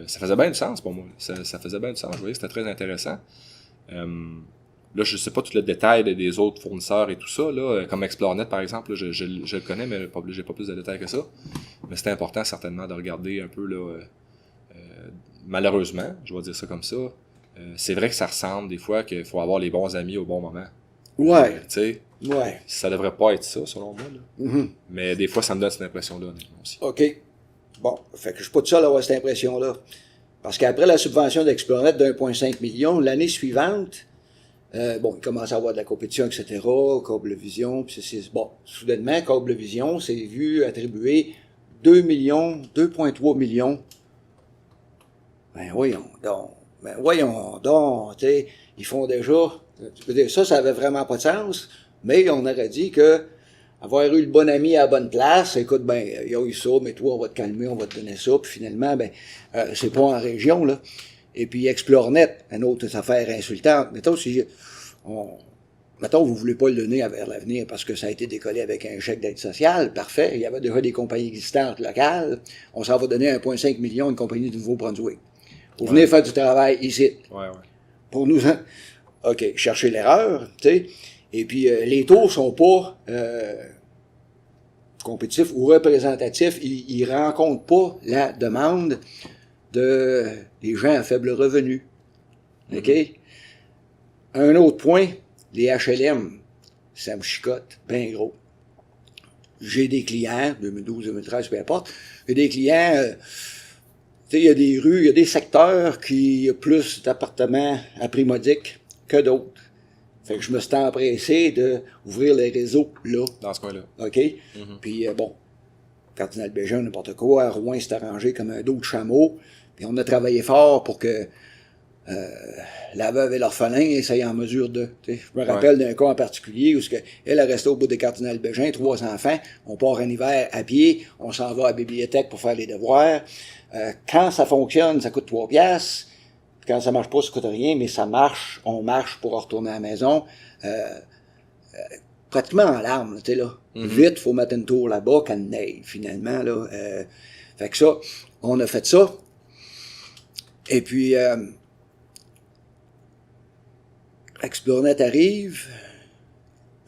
Ça faisait bien du sens pour moi. Ça faisait bien du sens. Je voyais que c'était très intéressant. Là, je sais pas tout le détail des autres fournisseurs et tout ça, là, comme ExploreNet, par exemple, là, je le connais, mais j'ai pas plus de détails que ça. Mais c'est important, certainement, de regarder un peu, là, malheureusement, je vais dire ça comme ça, c'est vrai que ça ressemble des fois qu'il faut avoir les bons amis au bon moment. Ouais. Tu sais, ça devrait pas être ça, selon moi. Là. Mais des fois, ça me donne cette impression-là, honnêtement, aussi. OK. Bon, fait que je suis pas tout seul à avoir cette impression-là. Parce qu'après la subvention d'ExploreNet de 1,5 million, l'année suivante, il commence à avoir de la compétition, etc., Cablevision, puis soudainement, Cablevision s'est vu attribuer 2,3 millions. Ben voyons donc, tu sais, ils font déjà, ça avait vraiment pas de sens, mais on aurait dit que avoir eu le bon ami à la bonne place, écoute, il y a eu ça, mais toi, on va te calmer, on va te donner ça, puis finalement, c'est pas en région, là. Et puis, ExploreNet, une autre affaire insultante. Mettons, vous voulez pas le donner vers l'avenir parce que ça a été décollé avec un chèque d'aide sociale, parfait. Il y avait déjà des compagnies existantes locales. On s'en va donner 1,5 million à une compagnie du Nouveau-Brunswick. Vous venez faire du travail ici. Pour nous, OK, chercher l'erreur, tu sais. Et puis, les taux sont pas compétitifs ou représentatifs. Ils rencontrent pas la demande des gens à faible revenu. OK? Un autre point, les HLM, ça me chicote bien gros. J'ai des clients, 2012, 2013, peu importe, j'ai des clients, tu sais, il y a des rues, il y a des secteurs qui ont plus d'appartements à prix modique que d'autres. Fait que je me suis empressé d'ouvrir les réseaux là. Dans ce coin-là. OK? Puis Cardinal Bégin, n'importe quoi, à Rouen s'est arrangé comme un dos de chameau. Puis on a travaillé fort pour que la veuve et l'orphelin soient en mesure de... Je me rappelle d'un cas en particulier où elle a resté au bout de Cardinal Bégin, 3 enfants, on part en hiver à pied, on s'en va à la bibliothèque pour faire les devoirs. Quand ça fonctionne, ça coûte 3 piastres. Quand ça marche pas, ça coûte rien, mais ça marche, on marche pour retourner à la maison. Pratiquement en larmes, tu sais, là. Vite, faut mettre une tour là-bas, qu'elle neige, finalement, là. Fait que ça, on a fait ça. Et puis, ExploreNet arrive,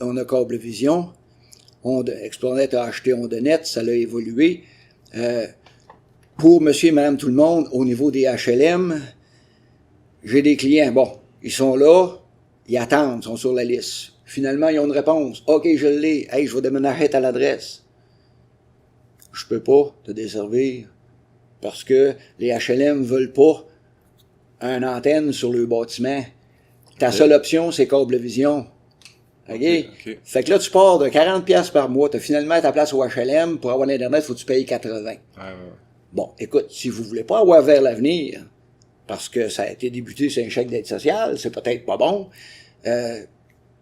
on a Cablevision, ExploreNet a acheté Ondenet, ça l'a évolué. Pour monsieur et madame tout le monde, au niveau des HLM, j'ai des clients, ils sont là, ils attendent, ils sont sur la liste. Finalement, ils ont une réponse. OK, je l'ai. Hey, je vais déménager à l'adresse. Je peux pas te desservir parce que les HLM veulent pas une antenne sur le bâtiment. Ta seule option, c'est Cablevision. OK? Fait que là, tu pars de 40$ par mois. Tu as finalement ta place au HLM. Pour avoir l'Internet, il faut que tu payes 80$. Bon, écoute, si vous voulez pas avoir vers l'avenir, parce que ça a été débuté sur un chèque d'aide sociale, c'est peut-être pas bon,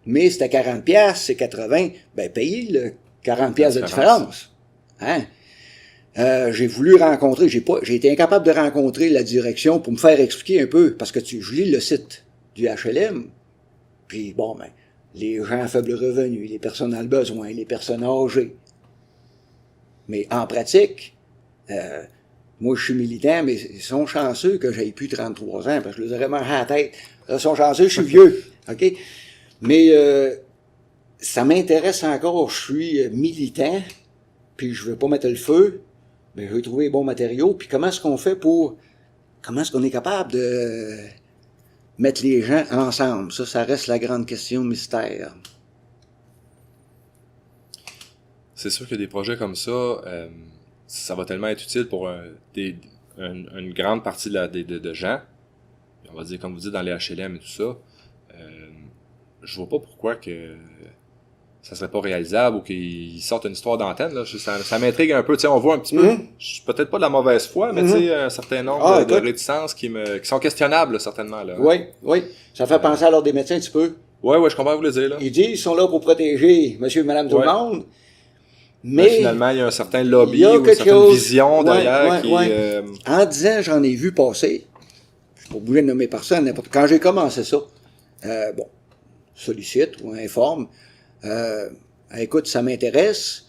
mais c'était 40$, c'est 80$, payez le 40$ de différence. Hein? J'ai voulu rencontrer, j'ai été incapable de rencontrer la direction pour me faire expliquer un peu, parce que je lis le site du HLM, puis bon, ben, les gens à faible revenu, les personnes à besoin, les personnes âgées. Mais en pratique, moi je suis militant, mais ils sont chanceux que j'aie plus 33 ans, parce que je les aurais mangé à la tête. Ils sont chanceux, je suis vieux, OK? Mais ça m'intéresse encore, je suis militant, puis je veux pas mettre le feu, mais je veux trouver les bons matériaux, puis comment est-ce qu'on fait comment est-ce qu'on est capable de mettre les gens ensemble? Ça reste la grande question mystère. C'est sûr que des projets comme ça, ça va tellement être utile pour une grande partie de gens. On va dire, comme vous dites, dans les HLM et tout ça. Je vois pas pourquoi que ça serait pas réalisable ou qu'ils sortent une histoire d'antenne. Là. Ça m'intrigue un peu. On voit un petit peu, peut-être pas de la mauvaise foi, mais un certain nombre de réticences qui sont questionnables, là, certainement. Là. Oui. Ça fait penser à l'ordre des médecins un petit peu. Oui, je comprends ce que vous voulez dire. Là. Ils disent qu'ils sont là pour protéger monsieur et madame tout le monde. Mais finalement, il y a un certain lobby ou une certaine vision derrière qui... En 10 ans, j'en ai vu passer. Je suis pas obligé de nommer personne. Quand j'ai commencé ça, sollicite ou informe. Écoute, ça m'intéresse,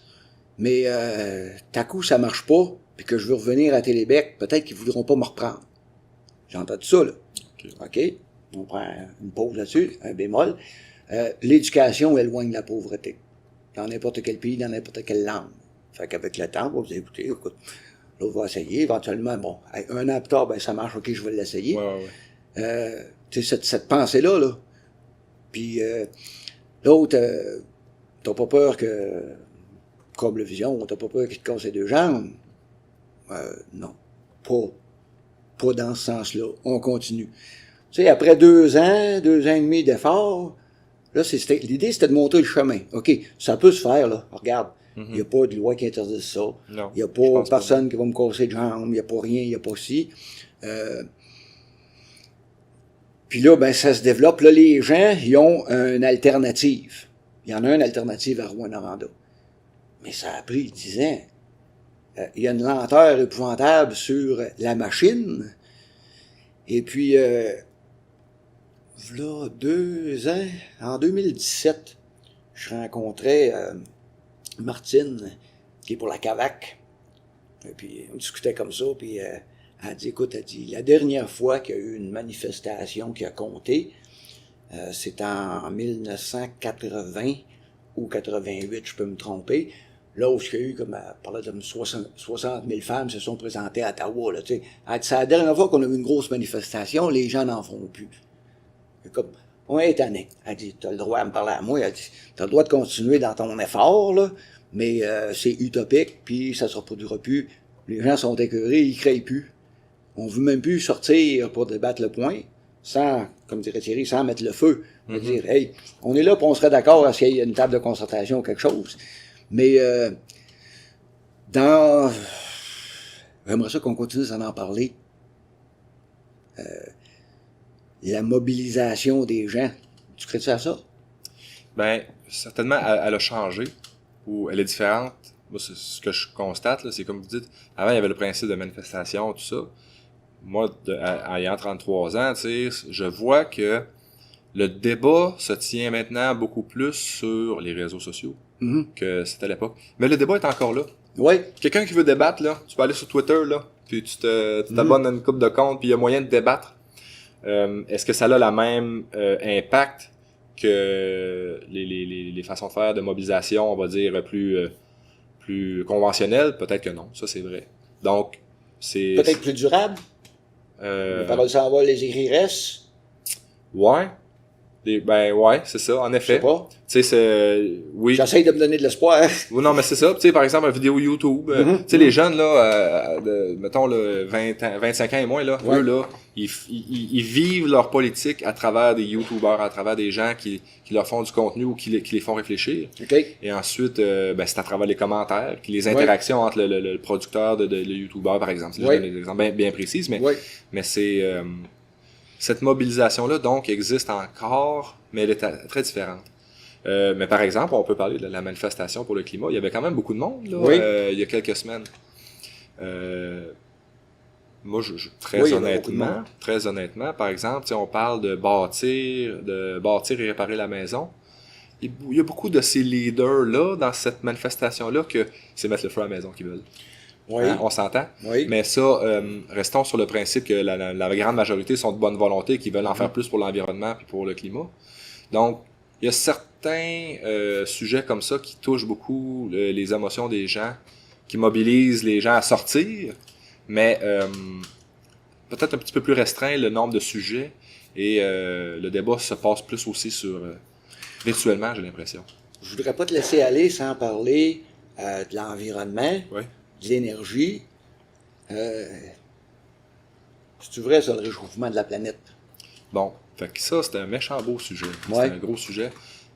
mais tout à coup, ça marche pas, puis que je veux revenir à Télébec, peut-être qu'ils voudront pas me reprendre. J'ai entendu ça, là. OK? On prend une pause là-dessus, un bémol. L'éducation éloigne la pauvreté. Dans n'importe quel pays, dans n'importe quelle langue. Fait qu'avec le temps, on va vous écouter, écoute, l'autre va essayer, éventuellement, bon, un an plus tard, ben ça marche, OK, je vais l'essayer. Tu sais, cette pensée-là, là. Puis l'autre, t'as pas peur que, comme le vision, t'as pas peur qu'il te casse les deux jambes? Non. Pas dans ce sens-là. On continue. Tu sais, après 2 ans et demi d'efforts, là, l'idée, c'était de monter le chemin. OK, ça peut se faire, là. Regarde, il n'y a pas de loi qui interdit ça. Il n'y a pas personne qui va me casser de jambes, il n'y a pas rien, il n'y a pas ci. Puis là, ben, ça se développe. Là, les gens, ils ont une alternative. Il y en a une alternative à Rouyn-Noranda. Mais ça a pris 10 ans. Il y a une lenteur épouvantable sur la machine. Et puis, là, 2 ans, en 2017, je rencontrais Martine, qui est pour la CAVAC. Et puis, on discutait comme ça, puis elle dit, écoute, la dernière fois qu'il y a eu une manifestation qui a compté, c'était en 1980 ou 88, je peux me tromper. Là où il y a eu, comme elle parlait de 60 000 femmes se sont présentées à Ottawa. Là, tu sais. C'est la dernière fois qu'on a eu une grosse manifestation, les gens n'en font plus. Comme, on est tanné. Elle dit, t'as le droit à me parler à moi. Elle dit, t'as le droit de continuer dans ton effort, là, mais c'est utopique, puis ça se reproduira plus. Les gens sont écœurés, ils créent plus. On veut même plus sortir pour débattre le point, sans, comme dirait Thierry, sans mettre le feu. On veut dire, hey, on est là, puis on serait d'accord à ce qu'il y ait une table de concertation ou quelque chose. Mais j'aimerais ça qu'on continue à en parler. La mobilisation des gens. Tu crées-tu à ça? Ben, certainement, elle a changé, ou elle est différente. Moi, c'est ce que je constate, là, c'est comme vous dites, avant, il y avait le principe de manifestation, tout ça. Moi, ayant 33 ans, tu sais, je vois que le débat se tient maintenant beaucoup plus sur les réseaux sociaux que c'était à l'époque. Mais le débat est encore là. Oui. Quelqu'un qui veut débattre, là, tu peux aller sur Twitter, là, puis tu t'abonnes à une couple de comptes, puis il y a moyen de débattre. Est-ce que ça a la même impact que les façons de faire de mobilisation, on va dire, plus conventionnelles? Peut-être que non, ça c'est vrai. Donc, c'est... Peut-être plus durable? Les paroles s'en vont, les écrits restent? Ouais. Ouais, c'est ça, en effet. Je sais pas. Tu sais, oui. J'essaye de me donner de l'espoir. Oui, non, mais c'est ça. Tu sais, par exemple, une vidéo YouTube. Tu sais, les jeunes, là, mettons, là, 25 ans et moins, là, eux, là, ils vivent leur politique à travers des YouTubers, à travers des gens qui leur font du contenu ou qui les font réfléchir. Okay. Et ensuite, c'est à travers les commentaires, puis les interactions entre le producteur le YouTuber, par exemple. Je donne des exemples bien précis, mais c'est... cette mobilisation-là, donc, existe encore, mais elle est très différente. Mais par exemple, on peut parler de la manifestation pour le climat. Il y avait quand même beaucoup de monde là, il y a quelques semaines. Moi, très honnêtement, par exemple, on parle de bâtir et réparer la maison. Il y a beaucoup de ces leaders-là, dans cette manifestation-là, que c'est mettre le feu à la maison qu'ils veulent. Oui. Hein, on s'entend? Oui. Mais ça, restons sur le principe que la grande majorité sont de bonne volonté, qui veulent en faire plus pour l'environnement et pour le climat. Donc, il y a certains sujets comme ça qui touchent beaucoup les émotions des gens, qui mobilisent les gens à sortir, mais peut-être un petit peu plus restreint le nombre de sujets, et le débat se passe plus aussi sur virtuellement, j'ai l'impression. Je voudrais pas te laisser aller sans parler de l'environnement, Oui. de l'énergie. C'est vrai, ça, le réchauffement de la planète? Bon, fait que ça, c'était un méchant beau sujet. Ouais. C'était un gros sujet.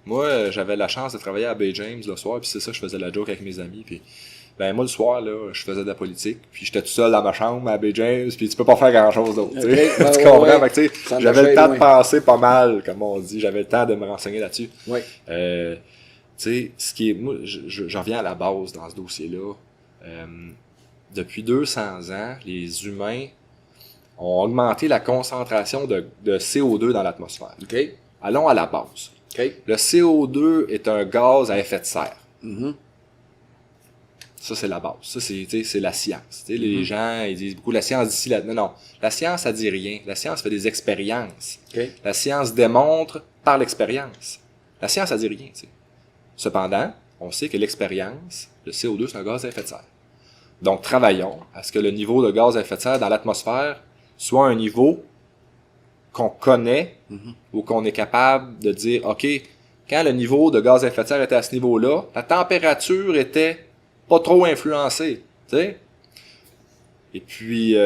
Moi, j'avais la chance de travailler à Bay James le soir, puis c'est ça, je faisais la joke avec mes amis, puis ben moi, le soir, là, je faisais de la politique, puis j'étais tout seul dans ma chambre à Bay James, puis tu peux pas faire grand-chose d'autre, tu sais. Tu comprends? Fait que, tu sais, j'avais le temps de penser pas mal, comme on dit, j'avais le temps de me renseigner là-dessus. Oui. Tu sais, ce qui est, moi, j'en reviens à la base dans ce dossier-là. Depuis 200 ans, les humains ont augmenté la concentration de CO2 dans l'atmosphère. OK. Allons à la base. OK. Le CO2 est un gaz à effet de serre. Mm-hmm. Ça, c'est la base. Ça, c'est la science. Les gens, ils disent beaucoup, la science d'ici là. Non. La science, ça dit rien. La science fait des expériences. Okay. La science démontre par l'expérience. La science, ça dit rien. T'sais. Cependant, on sait que l'expérience, le CO2, c'est un gaz à effet de serre. Donc, travaillons à ce que le niveau de gaz à effet de serre dans l'atmosphère soit un niveau qu'on connaît ou qu'on est capable de dire, OK, quand le niveau de gaz à effet de serre était à ce niveau-là, la température était pas trop influencée, tu sais. Et puis,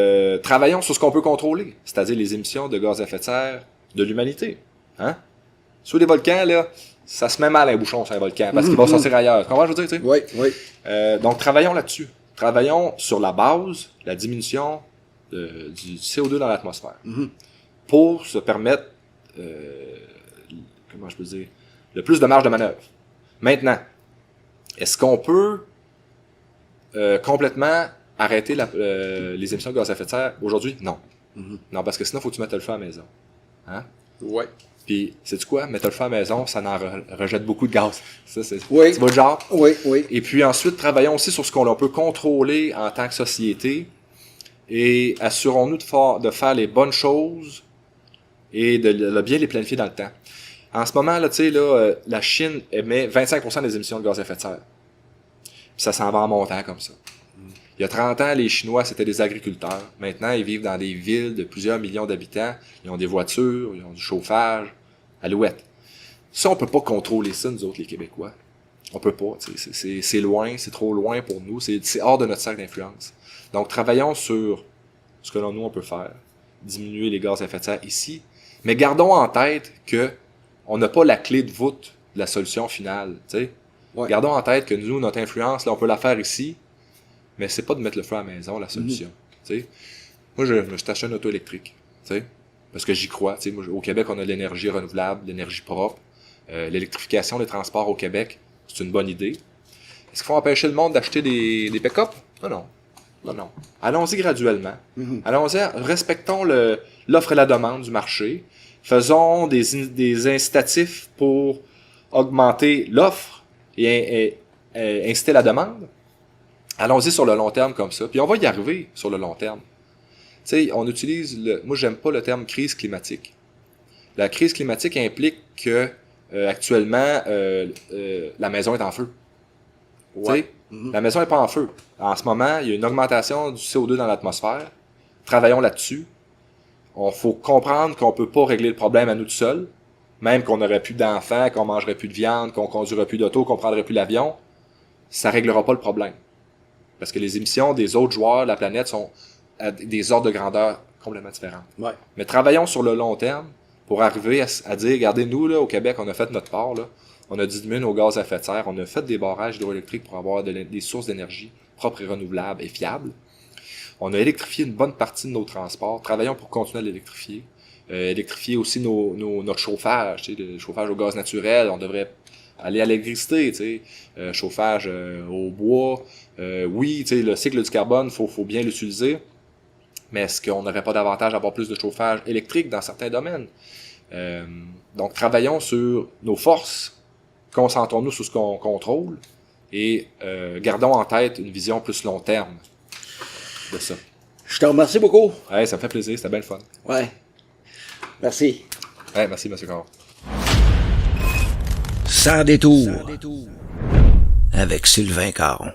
travaillons sur ce qu'on peut contrôler, c'est-à-dire les émissions de gaz à effet de serre de l'humanité. Hein? Sous les volcans, là, ça se met mal un bouchon sur un volcan, parce qu'il va sortir ailleurs. Tu comprends, je veux dire, tu sais? Oui, oui. Donc, travaillons là-dessus. Travaillons sur la base, la diminution du CO2 dans l'atmosphère. Pour se permettre, comment je peux dire, le plus de marge de manœuvre. Maintenant, est-ce qu'on peut complètement arrêter les émissions de gaz à effet de serre aujourd'hui? Non. Non, parce que sinon, il faut que tu mettes le feu à la maison. Hein? Oui. Puis, sais-tu quoi? Mettre le feu à la maison, ça en rejette beaucoup de gaz. Ça, c'est oui. votre genre. Oui, oui. Et puis ensuite, travaillons aussi sur ce qu'on peut contrôler en tant que société et assurons-nous de faire les bonnes choses et de bien les planifier dans le temps. En ce moment, là, tu sais, là, la Chine émet 25% des émissions de gaz à effet de serre. Puis ça s'en va en montant comme ça. Il y a 30 ans, les Chinois, c'était des agriculteurs. Maintenant, ils vivent dans des villes de plusieurs millions d'habitants. Ils ont des voitures, ils ont du chauffage, alouette. Ça, on peut pas contrôler ça, nous autres, les Québécois. On peut pas. C'est loin, c'est trop loin pour nous. C'est hors de notre cercle d'influence. Donc, travaillons sur ce que nous, on peut faire. Diminuer les gaz à effet de serre ici. Mais gardons en tête que on n'a pas la clé de voûte de la solution finale. Ouais. Gardons en tête que nous, notre influence, là, on peut la faire ici. Mais c'est pas de mettre le feu à la maison, la solution. Moi, je me suis acheté un auto électrique. Parce que j'y crois. Moi, au Québec, on a l'énergie renouvelable, l'énergie propre. L'électrification des transports au Québec, c'est une bonne idée. Est-ce qu'il faut empêcher le monde d'acheter des pick-up? Non. Allons-y graduellement. Allons-y, respectons l'offre et la demande du marché. Faisons des incitatifs pour augmenter l'offre et inciter la demande. Allons-y sur le long terme comme ça. Puis on va y arriver sur le long terme. Tu sais, on utilise moi, j'aime pas le terme crise climatique. La crise climatique implique que actuellement, la maison est en feu. Ouais. La maison n'est pas en feu. En ce moment, il y a une augmentation du CO2 dans l'atmosphère. Travaillons là-dessus. Il faut comprendre qu'on peut pas régler le problème à nous tout seuls. Même qu'on n'aurait plus d'enfants, qu'on mangerait plus de viande, qu'on conduirait plus d'auto, qu'on prendrait plus l'avion. Ça réglera pas le problème. Parce que les émissions des autres joueurs de la planète sont à des ordres de grandeur complètement différents. Ouais. Mais travaillons sur le long terme pour arriver à dire, regardez, nous, là, au Québec, on a fait notre part, là. On a diminué nos gaz à effet de serre, on a fait des barrages hydroélectriques pour avoir des sources d'énergie propres et renouvelables et fiables. On a électrifié une bonne partie de nos transports. Travaillons pour continuer à l'électrifier. Électrifier aussi notre chauffage, le chauffage au gaz naturel. On devrait aller à l'électricité, tu sais, chauffage au bois. Oui, tu sais, le cycle du carbone, faut bien l'utiliser. Mais est-ce qu'on n'aurait pas davantage à avoir plus de chauffage électrique dans certains domaines? Donc, travaillons sur nos forces, concentrons-nous sur ce qu'on contrôle et gardons en tête une vision plus long terme de ça. Je te remercie beaucoup. Ouais, ça me fait plaisir, c'était bien le fun. Ouais. Merci. Ouais, merci, M. Caron. Sans détour. Avec Sylvain Caron.